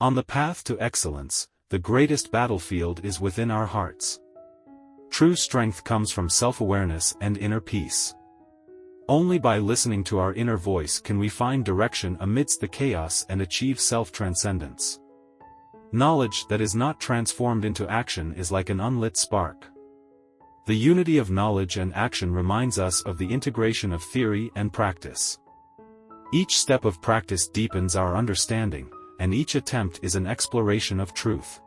On the path to excellence, the greatest battlefield is within our hearts. True strength comes from self-awareness and inner peace. Only by listening to our inner voice can we find direction amidst the chaos and achieve self-transcendence. Knowledge that is not transformed into action is like an unlit spark. The unity of knowledge and action reminds us of the integration of theory and practice. Each step of practice deepens our understanding, and each attempt is an exploration of truth.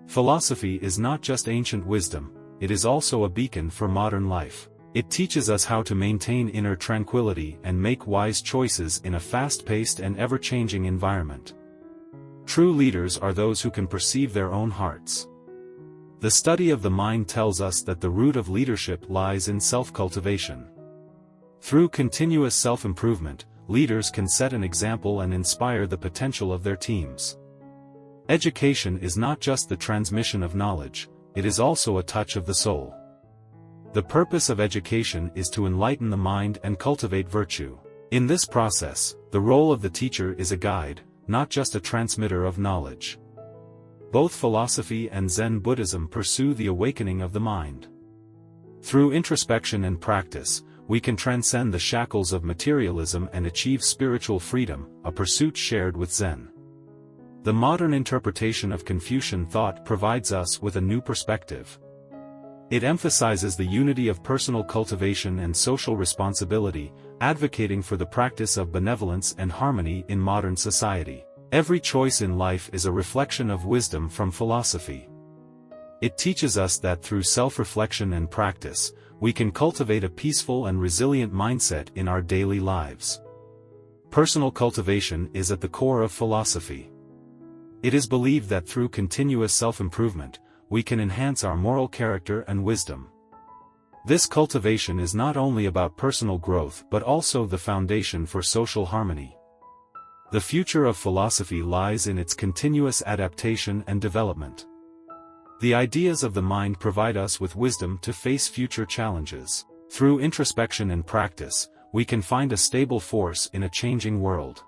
Philosophy is not just ancient wisdom, it is also a beacon for modern life. It teaches us how to maintain inner tranquility and make wise choices in a fast-paced and ever-changing environment. True leaders are those who can perceive their own hearts. The study of the mind tells us that the root of leadership lies in self-cultivation. Through continuous self-improvement, leaders can set an example and inspire the potential of their teams. Education is not just the transmission of knowledge, it is also a touch of the soul. The purpose of education is to enlighten the mind and cultivate virtue. In this process, the role of the teacher is a guide, not just a transmitter of knowledge. Both philosophy and Zen Buddhism pursue the awakening of the mind. Through introspection and practice, we can transcend the shackles of materialism and achieve spiritual freedom, a pursuit shared with Zen. The modern interpretation of Confucian thought provides us with a new perspective. It emphasizes the unity of personal cultivation and social responsibility, advocating for the practice of benevolence and harmony in modern society. Every choice in life is a reflection of wisdom from philosophy. It teaches us that through self-reflection and practice, we can cultivate a peaceful and resilient mindset in our daily lives. Personal cultivation is at the core of philosophy. It is believed that through continuous self-improvement, we can enhance our moral character and wisdom. This cultivation is not only about personal growth but also the foundation for social harmony. The future of philosophy lies in its continuous adaptation and development. The ideas of the mind provide us with wisdom to face future challenges. Through introspection and practice, we can find a stable force in a changing world.